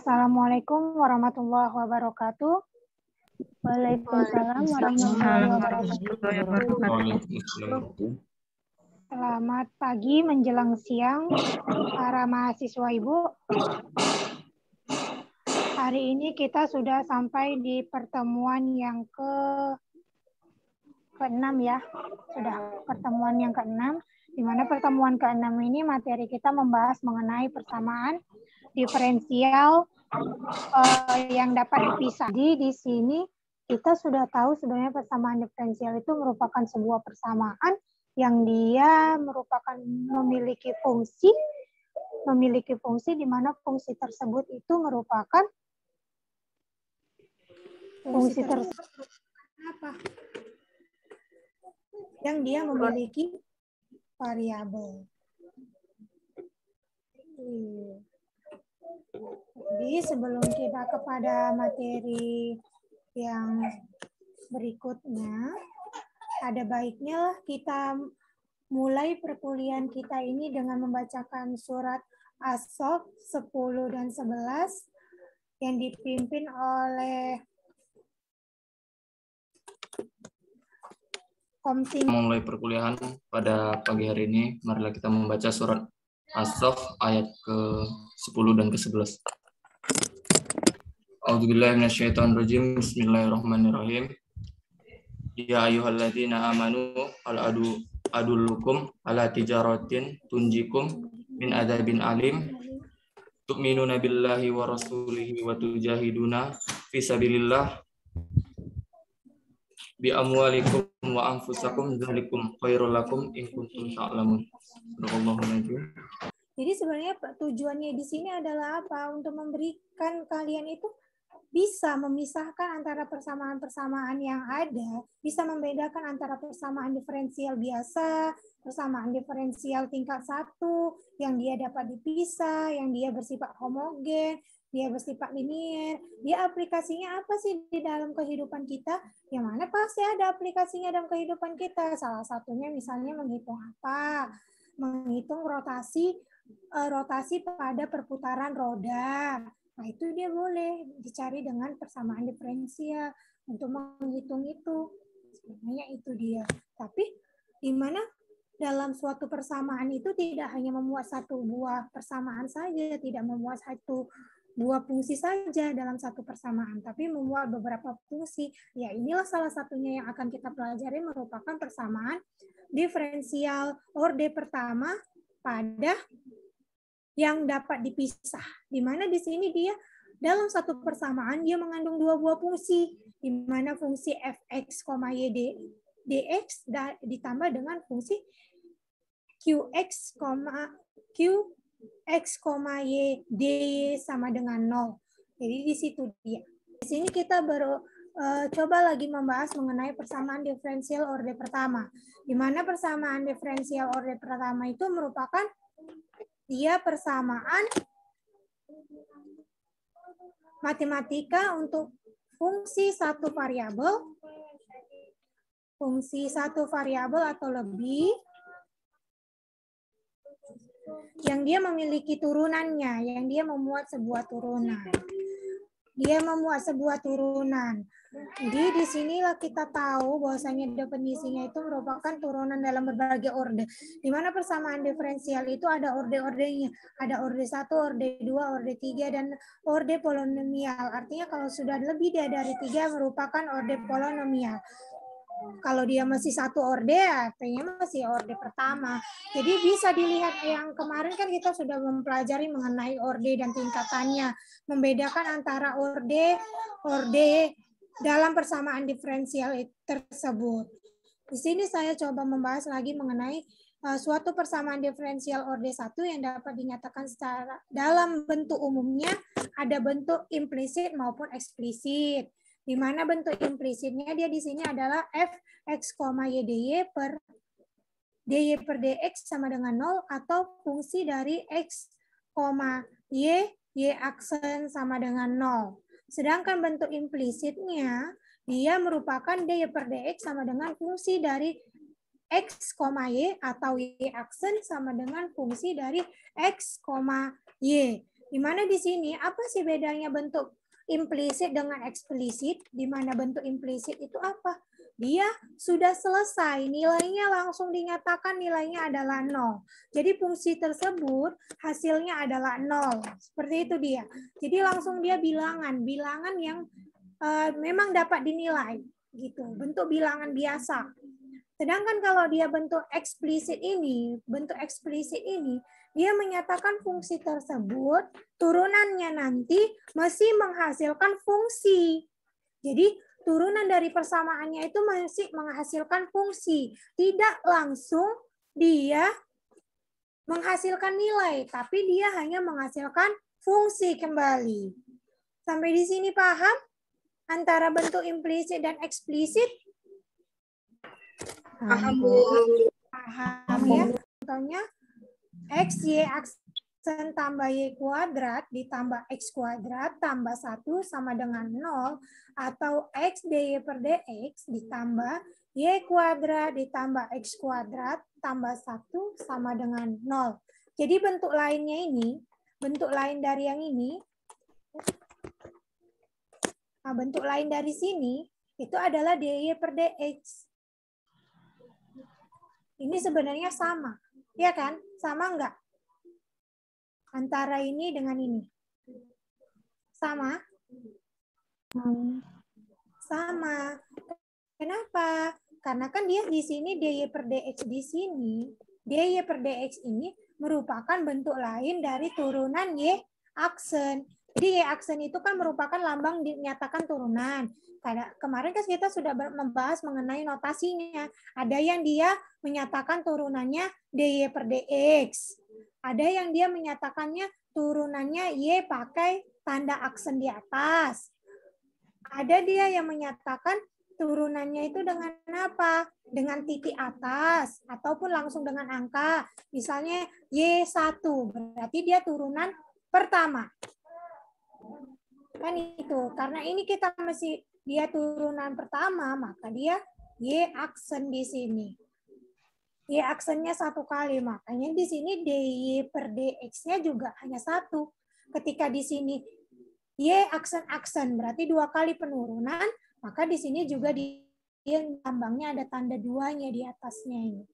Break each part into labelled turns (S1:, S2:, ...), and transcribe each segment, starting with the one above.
S1: Assalamualaikum warahmatullahi wabarakatuh. Waalaikumsalam warahmatullahi wabarakatuh. Selamat pagi menjelang siang para mahasiswa Ibu. Hari ini kita sudah sampai di pertemuan yang ke-6 ya. Sudah pertemuan yang ke-6, di mana pertemuan ke-6 ini materi kita membahas mengenai persamaan diferensial yang dapat dipisah. Jadi di sini kita sudah tahu sebenarnya persamaan diferensial itu merupakan sebuah persamaan yang dia merupakan memiliki fungsi di mana fungsi tersebut itu merupakan fungsi tersebut apa? Yang dia memiliki variabel. Jadi sebelum kita kepada materi yang berikutnya, ada baiknya kita mulai perkuliahan kita ini dengan membacakan surat As-Saff 10 dan 11 yang dipimpin oleh Komting.
S2: Mulai perkuliahan pada pagi hari ini, marilah kita membaca surat As-Saff ayat ke-10 dan ke-11. A'udzubillahi minasyaitonirrajim. Bismillahirrahmanirrahim. Ya ayyuhalladzina amanu adullukum ala tijaratin tunjikum min adzabin alim tu'minuna billahi wa rasulihi wa tujahiduna fi sabilillah bi amwalikum wa anfusakum dzalikum khairul lakum in kuntum ta'lamun.
S1: Jadi sebenarnya tujuannya di sini adalah apa? Untuk memberikan kalian itu bisa memisahkan antara persamaan-persamaan yang ada, bisa membedakan antara persamaan diferensial biasa, persamaan diferensial tingkat 1, yang dia dapat dipisah, yang dia bersifat homogen, dia bersifat linier. Dia aplikasinya apa sih di dalam kehidupan kita? Yang mana pasti ada aplikasinya dalam kehidupan kita. Salah satunya misalnya menghitung apa? Menghitung rotasi pada perputaran roda. Nah, itu dia boleh dicari dengan persamaan diferensial untuk menghitung itu. Sebenarnya itu dia. Tapi di mana dalam suatu persamaan itu tidak hanya memuat satu buah persamaan saja, tidak memuat satu buah fungsi saja dalam satu persamaan, tapi memuat beberapa fungsi. Ya, inilah salah satunya yang akan kita pelajari merupakan persamaan diferensial orde pertama pada yang dapat dipisah. Di mana di sini dia dalam satu persamaan dia mengandung dua buah fungsi, di mana fungsi fx, y dx ditambah dengan fungsi qx, y dy sama dengan 0. Jadi di situ dia. Di sini kita baru coba lagi membahas mengenai persamaan diferensial orde pertama. Di mana persamaan diferensial orde pertama itu merupakan dia persamaan matematika untuk fungsi satu variabel atau lebih yang dia memiliki turunannya, yang dia memuat sebuah turunan. Jadi di sinilah kita tahu bahwasanya definisinya itu merupakan turunan dalam berbagai orde. Di mana persamaan diferensial itu ada orde-ordenya. Ada orde 1, orde 2, orde 3, dan orde polinomial. Artinya kalau sudah lebih dari 3 merupakan orde polinomial. Kalau dia masih satu orde, artinya masih orde pertama. Jadi bisa dilihat yang kemarin kan kita sudah mempelajari mengenai orde dan tingkatannya. Membedakan antara orde dalam persamaan diferensial tersebut. Di sini saya coba membahas lagi mengenai suatu persamaan diferensial orde 1 yang dapat dinyatakan secara dalam bentuk umumnya ada bentuk implisit maupun eksplisit. Di mana bentuk implisitnya dia di sini adalah fx, y dy per dx sama dengan 0 atau fungsi dari x, y aksen sama dengan 0. Sedangkan bentuk implisitnya dia merupakan dy per dx sama dengan fungsi dari x, y atau y aksen sama dengan fungsi dari x, y. Di mana di sini apa sih bedanya bentuk implisit dengan eksplisit? Di mana bentuk implisit itu apa? Dia sudah selesai, nilainya langsung dinyatakan nilainya adalah 0. Jadi fungsi tersebut hasilnya adalah 0. Seperti itu dia. Jadi langsung dia bilangan yang memang dapat dinilai gitu. Bentuk bilangan biasa. Sedangkan kalau dia bentuk eksplisit ini, dia menyatakan fungsi tersebut turunannya nanti masih menghasilkan fungsi. Jadi turunan dari persamaannya itu masih menghasilkan fungsi. Tidak langsung dia menghasilkan nilai, tapi dia hanya menghasilkan fungsi kembali. Sampai di sini paham? Antara bentuk implisit dan eksplisit?
S3: Paham, Bu.
S1: Paham ya? Contohnya, X, Y aksen tambah Y kuadrat ditambah X kuadrat tambah 1 sama dengan 0, atau X dy per dx ditambah Y kuadrat ditambah X kuadrat tambah 1 sama dengan 0. Jadi bentuk lainnya ini, bentuk lain dari yang ini, nah, bentuk lain dari sini, itu adalah dy per dx. Ini sebenarnya sama, ya kan? Sama enggak? Antara ini dengan ini. Sama? Sama. Kenapa? Karena kan dia di sini dy per dx di sini. Dy per dx ini merupakan bentuk lain dari turunan y aksen. Jadi y aksen itu kan merupakan lambang dinyatakan turunan. Karena kemarin kan kita sudah membahas mengenai notasinya. Ada yang dia menyatakan turunannya dy per dx. Ada yang dia menyatakannya turunannya y pakai tanda aksen di atas. Ada dia yang menyatakan turunannya itu dengan apa? Dengan titik atas ataupun langsung dengan angka. Misalnya Y1, berarti dia turunan pertama. Kan itu. Karena ini kita masih dia turunan pertama, maka dia Y aksen di sini. Y aksennya 1 kali, makanya di sini dy per dx-nya juga hanya 1. Ketika di sini Y aksen-aksen berarti 2 kali penurunan, maka di sini juga dia lambangnya ada tanda 2-nya di atasnya ini.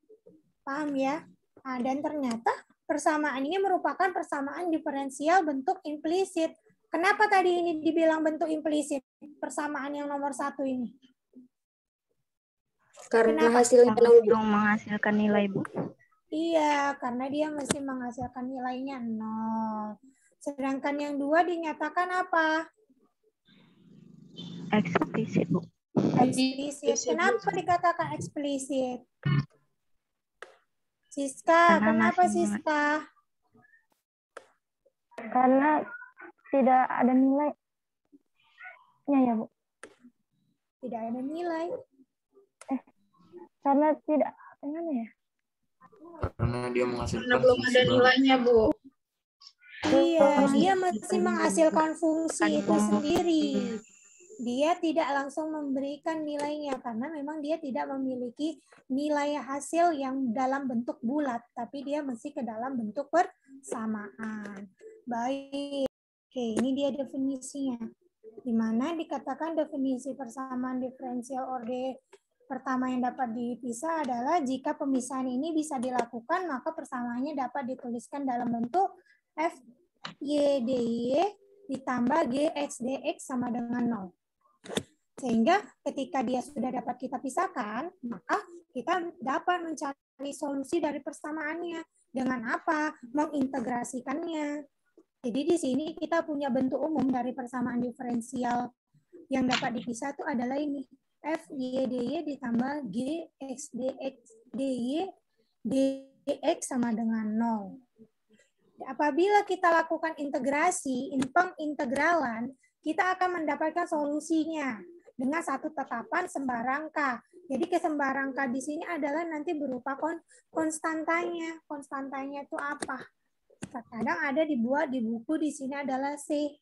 S1: Paham ya? Nah, dan ternyata persamaan ini merupakan persamaan diferensial bentuk implisit. Kenapa tadi ini dibilang bentuk implisit? Persamaan yang nomor 1 ini.
S3: Karena
S1: Kenapa?
S3: hasilnya
S4: Langsung menghasilkan nilai, Bu.
S1: Iya, karena dia mesti menghasilkan nilainya 0. Sedangkan yang 2 dinyatakan apa?
S4: Eksplisit, Bu.
S1: Eksplisit. Kenapa dikatakan eksplisit? Siska,
S4: Karena
S1: kenapa
S4: masih
S1: Siska?
S5: Karena tidak ada nilainya ya, Bu.
S1: Tidak ada nilai.
S5: Karena tidak, gimana ya?
S2: Karena dia menghasilkan
S3: Karena belum ada nilainya, Bu.
S1: Iya, dia masih menghasilkan fungsi itu sendiri. Dia tidak langsung memberikan nilainya karena memang dia tidak memiliki nilai hasil yang dalam bentuk bulat, tapi dia masih ke dalam bentuk persamaan. Baik. Oke, ini dia definisinya. Di mana dikatakan definisi persamaan diferensial order pertama yang dapat dipisah adalah jika pemisahan ini bisa dilakukan, maka persamaannya dapat dituliskan dalam bentuk f y dy ditambah g x dx sama dengan 0. Sehingga ketika dia sudah dapat kita pisahkan, maka kita dapat mencari solusi dari persamaannya. Dengan apa? Mengintegrasikannya. Jadi di sini kita punya bentuk umum dari persamaan diferensial yang dapat dipisah itu adalah ini. F, Y, dy ditambah G, X, dx, dy, dx sama dengan 0. Apabila kita lakukan integrasi, pengintegralan, kita akan mendapatkan solusinya dengan satu tetapan sembarangka. Jadi kesembarangka di sini adalah nanti berupa konstantanya. Konstantanya itu apa? Terkadang ada dibuat di buku di sini adalah C.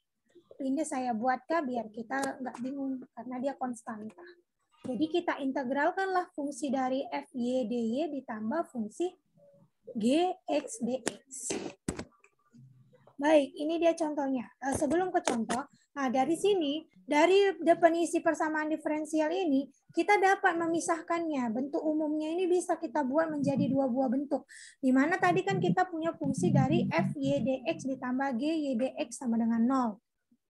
S1: Ini saya buatkah biar kita nggak bingung karena dia konstanta. Jadi kita integralkanlah fungsi dari f y dy ditambah fungsi g x dx. Baik, ini dia contohnya. Sebelum ke contoh, nah dari sini, dari definisi persamaan diferensial ini, kita dapat memisahkannya. Bentuk umumnya ini bisa kita buat menjadi dua buah bentuk. Di mana tadi kan kita punya fungsi dari f y dx ditambah g y dx sama dengan 0.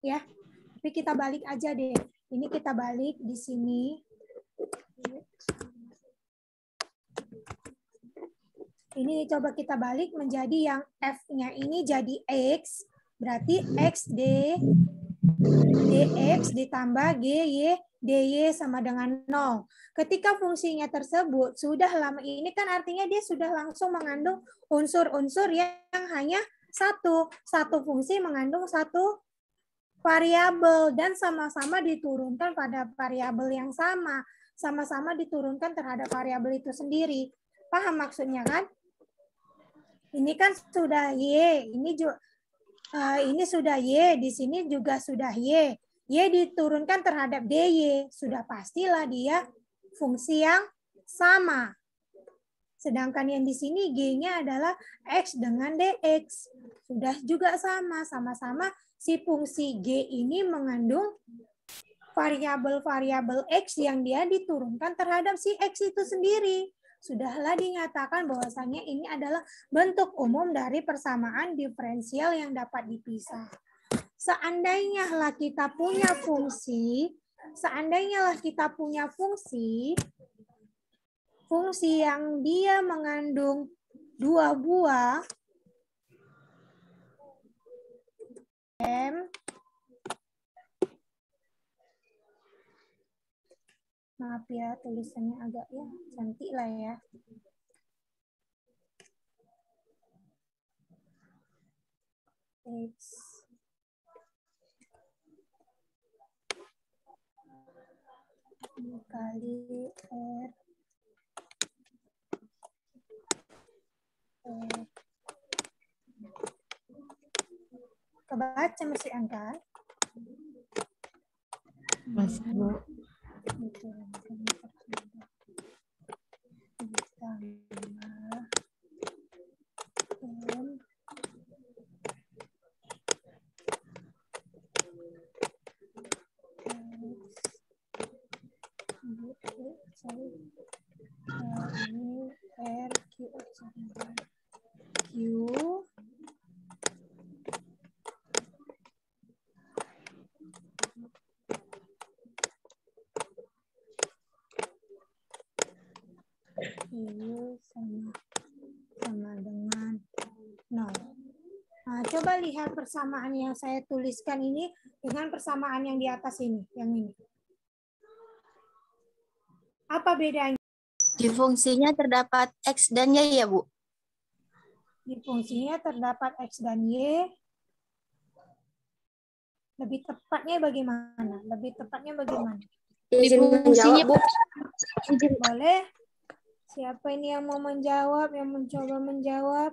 S1: Ya, tapi kita balik aja deh. Ini kita balik di sini. Ini coba kita balik menjadi yang f-nya ini jadi x, berarti x dx ditambah g y dy sama dengan 0. Ketika fungsinya tersebut sudah lama ini kan artinya dia sudah langsung mengandung unsur-unsur yang hanya satu fungsi mengandung satu variabel dan sama-sama diturunkan pada variabel yang sama-sama diturunkan terhadap variabel itu sendiri. Paham maksudnya kan? Ini kan sudah Y, ini sudah Y, di sini juga sudah Y. Y diturunkan terhadap DY, sudah pastilah dia fungsi yang sama. Sedangkan yang di sini G-nya adalah X dengan DX. Sudah juga sama-sama si fungsi G ini mengandung variabel-variabel X yang dia diturunkan terhadap si X itu sendiri. Sudahlah dinyatakan bahwasanya ini adalah bentuk umum dari persamaan diferensial yang dapat dipisah. Seandainya lah kita punya fungsi yang dia mengandung dua buah M, maaf ya, tulisannya agak ya cantik lah ya. X dikali R kebaca masih angka?
S3: Masih, Bu.
S1: sama dengan 0. Nah, coba lihat persamaan yang saya tuliskan ini dengan persamaan yang di atas ini, yang ini. Apa bedanya?
S6: Di fungsinya terdapat X dan Y ya, Bu?
S1: Di fungsinya terdapat X dan Y. Lebih tepatnya bagaimana?
S6: Di fungsinya, Bu.
S1: Boleh? Siapa ini yang mau menjawab, yang mencoba menjawab?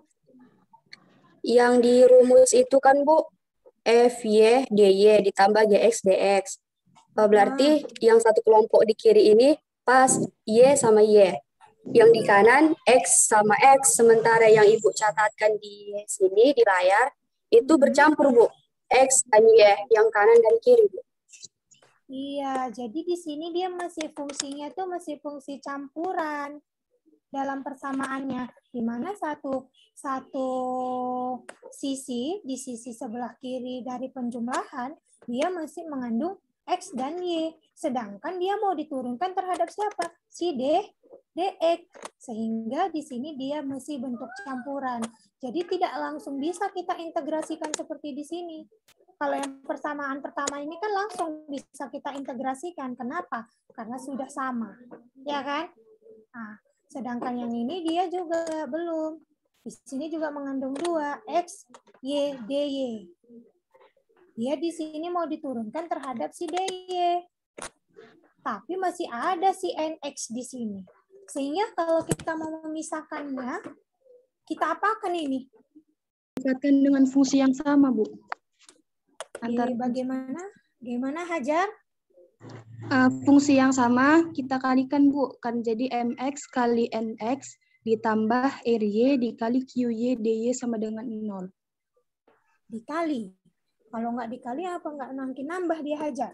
S7: Yang di rumus itu kan, Bu, F, Y, DY ditambah GX, DX. Berarti yang satu kelompok di kiri ini pas Y sama Y. Yang di kanan X sama X. Sementara yang Ibu catatkan di sini, di layar, itu bercampur, Bu. X dan Y, yang kanan dan kiri, Bu.
S1: Iya, jadi di sini dia masih fungsinya tuh masih fungsi campuran dalam persamaannya, di mana satu sisi, di sisi sebelah kiri dari penjumlahan, dia masih mengandung X dan Y. Sedangkan dia mau diturunkan terhadap siapa? Si DX. Sehingga di sini dia masih bentuk campuran. Jadi tidak langsung bisa kita integrasikan seperti di sini. Kalau yang persamaan pertama ini kan langsung bisa kita integrasikan. Kenapa? Karena sudah sama. Ya kan? Nah, sedangkan yang ini dia juga belum. Di sini juga mengandung 2, X, Y, DY. Dia di sini mau diturunkan terhadap si DY. Tapi masih ada si NX di sini. Sehingga kalau kita mau memisahkannya, kita apakan ini?
S3: Dikatakan dengan fungsi yang sama, Bu.
S1: Bagaimana Hajar?
S3: Fungsi yang sama kita kalikan, Bu, kan jadi mx kali nx ditambah ry dikali qy dy sama dengan 0.
S1: Dikali. Kalau nggak dikali apa nggak makin nambah dia hajar?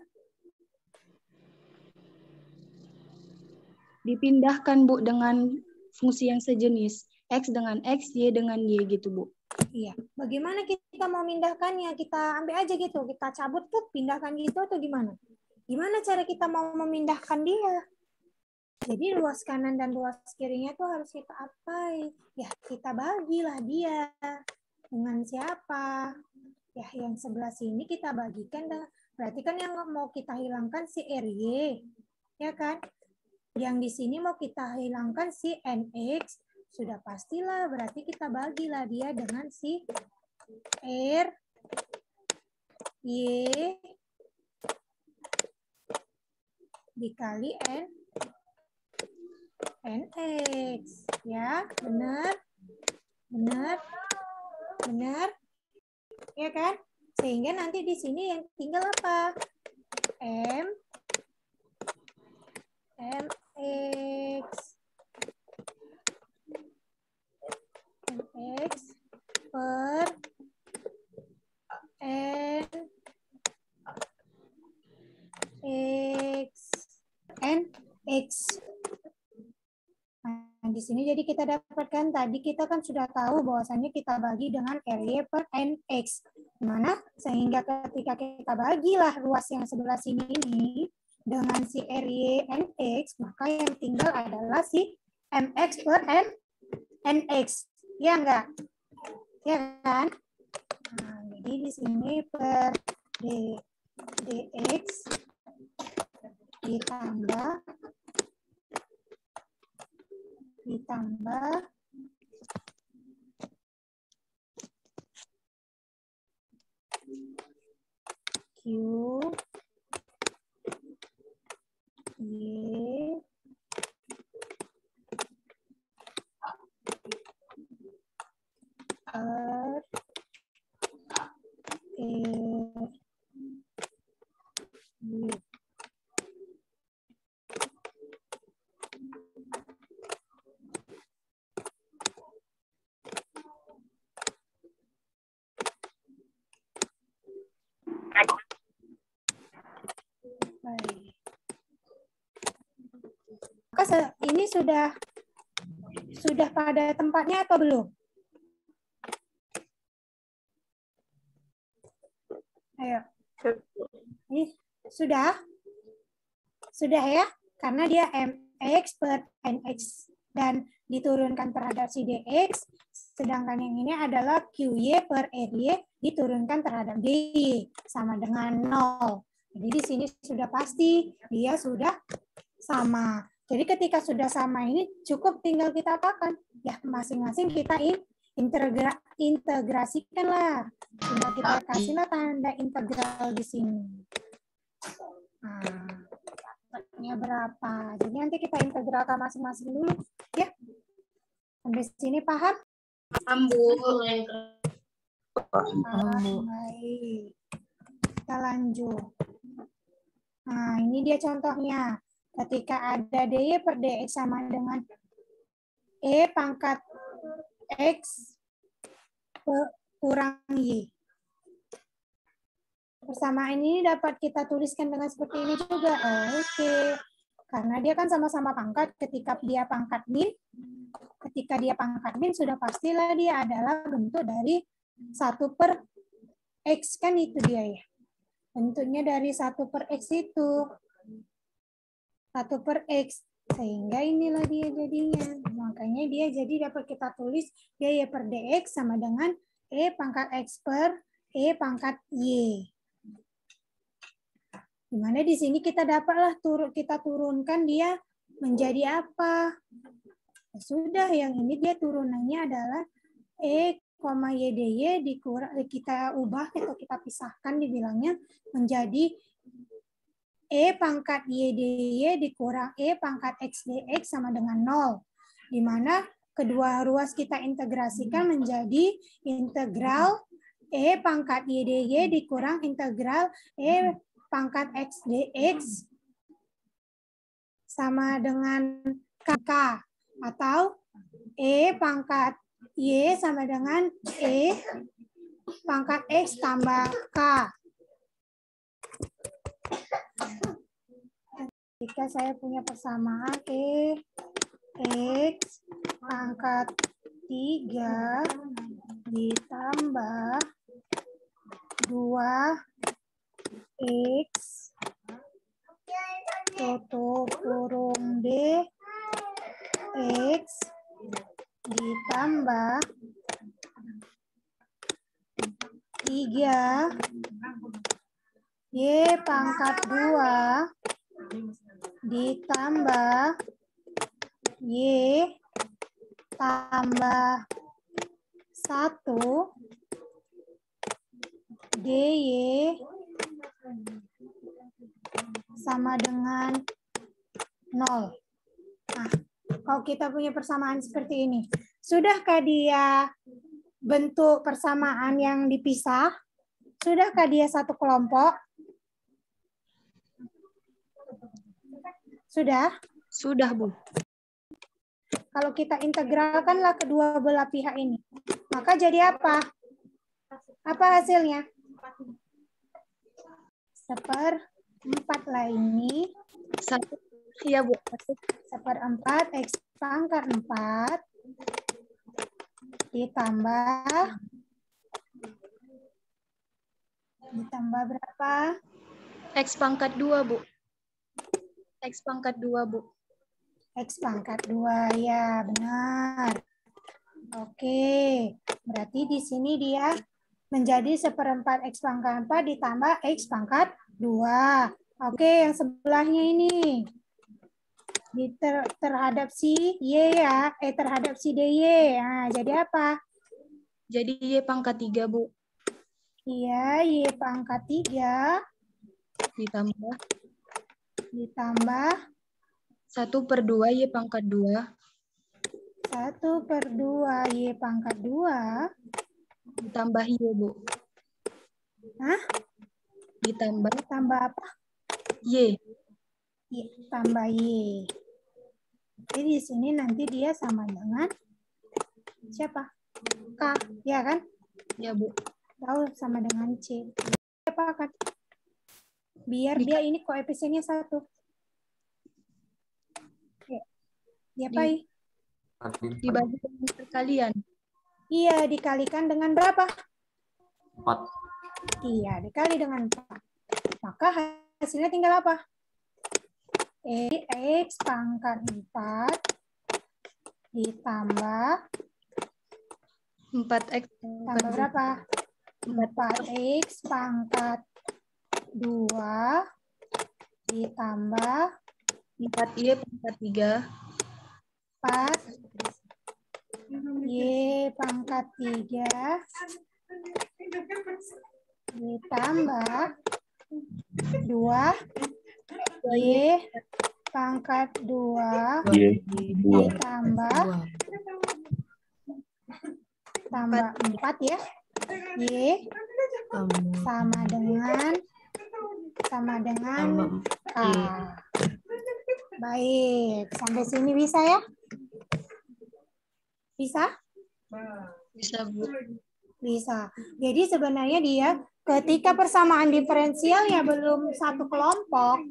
S3: Dipindahkan, Bu, dengan fungsi yang sejenis. X dengan X, Y dengan Y gitu, Bu.
S1: Iya. Bagaimana kita mau mindahkannya? Kita ambil aja gitu. Kita cabut tuh, pindahkan gitu atau gimana? Gimana cara kita mau memindahkan dia? Jadi luas kanan dan luas kirinya tuh harus kita apain? Ya, kita bagilah dia. Dengan siapa? Ya, yang sebelah sini kita bagikan. Berarti kan yang mau kita hilangkan si RY. Ya kan? Yang di sini mau kita hilangkan si NX. Sudah pastilah, berarti kita bagilah dia dengan si R, Y, dikali NX. Ya, benar? Benar? Benar? Ya kan? Sehingga nanti di sini yang tinggal apa? MX per NX. Nah, di sini jadi kita dapatkan tadi kita kan sudah tahu bahwasannya kita bagi dengan RY per NX. Dimana sehingga ketika kita bagilah ruas yang sebelah sini ini dengan si RY NX, maka yang tinggal adalah si MX per NX. Ya enggak? Ya kan? Nah, jadi di sini per DX ditambah Q Y per Maka ini sudah pada tempatnya atau belum? Ayo. Ini sudah? Sudah ya? Karena dia MX per NX dan diturunkan terhadap si DX, sedangkan yang ini adalah QY per RY diturunkan terhadap DY sama dengan 0. Jadi di sini sudah pasti dia sudah sama. Jadi ketika sudah sama ini cukup tinggal kita apakan? Ya masing-masing kita integrasikanlah. Tinggal kita kasihlah tanda integral di sini. Nah, dapatnya berapa? Jadi nanti kita integralkan masing-masing dulu, ya. Sampai sini paham?
S6: Paham, Bu.
S1: Baik. Kita lanjut. Nah, ini dia contohnya. Ketika ada DY per DX sama dengan E pangkat X kurang Y. Persamaan ini dapat kita tuliskan dengan seperti ini juga. Oke. Karena dia kan sama-sama pangkat, ketika dia pangkat min sudah pastilah dia adalah bentuk dari 1 per X, kan itu dia ya. Bentuknya dari 1 per X itu. 1 per X. Sehingga inilah dia jadinya. Makanya dia jadi dapat kita tulis DY per DX sama dengan E pangkat X per E pangkat Y. Dimana di sini kita dapatlah kita turunkan dia menjadi apa? Sudah, yang ini dia turunannya adalah E, YDY kita ubah atau kita pisahkan dibilangnya menjadi E pangkat YDY dikurang E pangkat XDX sama dengan 0. Di mana kedua ruas kita integrasikan menjadi integral E pangkat YDY dikurang integral E pangkat XDX sama dengan KK. Atau E pangkat Y sama dengan E pangkat X tambah K. Jika saya punya persamaan X pangkat 3 ditambah 2X tutup kurung D X ditambah 3 Y pangkat 2 ditambah Y tambah 1 DY sama dengan 0. Nah, kalau kita punya persamaan seperti ini, sudahkah dia bentuk persamaan yang dipisah? Sudahkah dia satu kelompok? Sudah?
S3: Sudah, Bu.
S1: Kalau kita integralkanlah kedua belah pihak ini, maka jadi apa? Apa hasilnya? 1/4 lah ini.
S3: 1. Iya, Bu.
S1: 1/4 X pangkat 4 ditambah berapa?
S3: X pangkat 2, Bu. X pangkat 2, Bu.
S1: X pangkat 2, ya benar. Oke, berarti di sini dia menjadi 1/4 X pangkat 4 ditambah X pangkat 2. Oke, yang sebelahnya ini. Terhadap si Y ya, terhadap si DY. Nah, jadi apa?
S3: Jadi Y pangkat 3, Bu.
S1: Iya, Y pangkat 3
S3: Ditambah
S1: ditambah
S3: 1/2 Y pangkat 2.
S1: 1/2 Y pangkat 2.
S3: Ditambah Y, Bu.
S1: Hah?
S3: Ditambah
S1: Tambah apa?
S3: Y.
S1: Y, tambah Y. Jadi di sini nanti dia sama dengan siapa? K, ya kan?
S3: Ya, Bu.
S1: Tahu sama dengan C. Apa kan? Biar dia ini koefisiennya 1. Ya. Diapain?
S3: Dibagi dengan perkalian.
S1: Iya, dikalikan dengan berapa?
S2: 4.
S1: Iya, dikali dengan 4. Maka hasilnya tinggal apa? X pangkat 4 ditambah
S3: 4X pangkat
S1: tambah berapa? 4X pangkat 2 ditambah
S3: 4Y pangkat 3.
S1: 4 Y pangkat 3 ditambah 2 Y pangkat 2 ditambah 4 ya. Y sama dengan K. Baik, sampai sini bisa ya? Bisa?
S3: Bisa, Bu.
S1: Bisa. Jadi sebenarnya dia ketika persamaan diferensialnya belum satu kelompok,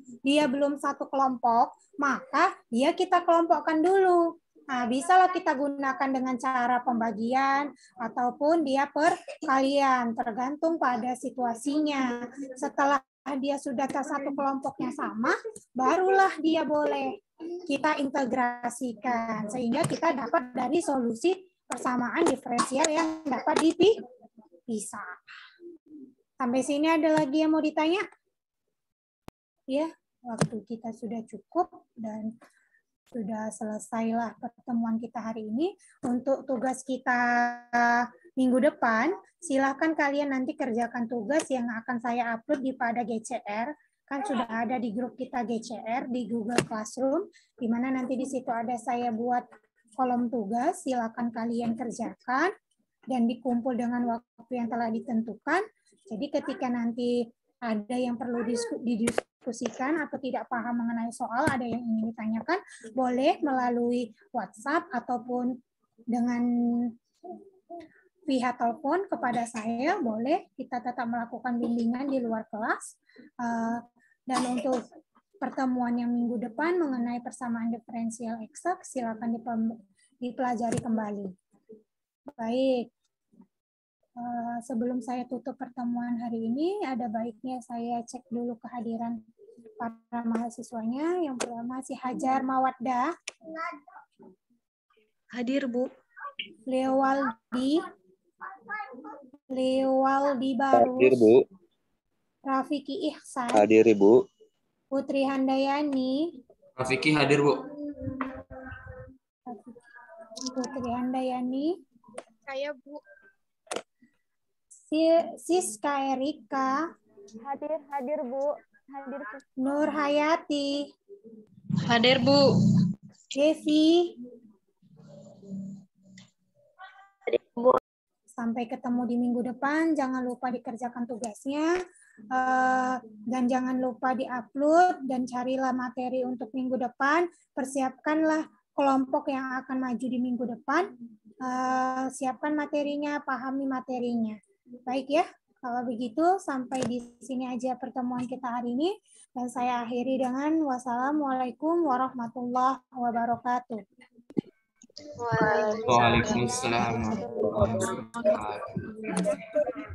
S1: maka dia kita kelompokkan dulu. Nah, bisalah kita gunakan dengan cara pembagian ataupun dia perkalian, tergantung pada situasinya. Setelah dia sudah satu kelompoknya sama, barulah dia boleh kita integrasikan sehingga kita dapat dari solusi persamaan diferensial yang dapat dipisah. Sampai sini ada lagi yang mau ditanya? Ya, waktu kita sudah cukup dan sudah selesailah pertemuan kita hari ini. Untuk tugas kita minggu depan, silahkan kalian nanti kerjakan tugas yang akan saya upload di pada GCR. Kan sudah ada di grup kita GCR di Google Classroom, di mana nanti di situ ada saya buat kolom tugas, silakan kalian kerjakan dan dikumpul dengan waktu yang telah ditentukan. Jadi ketika nanti ada yang perlu didiskusikan atau tidak paham mengenai soal, ada yang ingin ditanyakan, boleh melalui WhatsApp ataupun dengan via telepon kepada saya, boleh. Kita tetap melakukan bimbingan di luar kelas. Dan untuk pertemuan yang minggu depan mengenai persamaan diferensial eksak, silakan dipelajari kembali. Baik. Sebelum saya tutup pertemuan hari ini, ada baiknya saya cek dulu kehadiran para mahasiswanya. Yang pertama si Hajar Mawaddah.
S3: Hadir, Bu.
S1: Lewaldi Barus.
S8: Hadir, Bu.
S1: Rafiki Ihsan.
S8: Hadir, Ibu.
S1: Putri Handayani.
S2: Rafiki hadir, Bu.
S1: Putri Handayani.
S6: Saya, Bu.
S1: Siska Erika.
S5: Hadir Bu. Hadir.
S1: Nur Hayati.
S3: Hadir, Bu.
S1: Devi.
S5: Bu.
S1: Sampai ketemu di minggu depan. Jangan lupa dikerjakan tugasnya. Dan jangan lupa diupload dan carilah materi untuk minggu depan. Persiapkanlah kelompok yang akan maju di minggu depan. Siapkan materinya, pahami materinya. Baik ya, kalau begitu sampai di sini aja pertemuan kita hari ini. Dan saya akhiri dengan wassalamualaikum warahmatullahi wabarakatuh.
S2: Waalaikumsalam warahmatullahi wabarakatuh.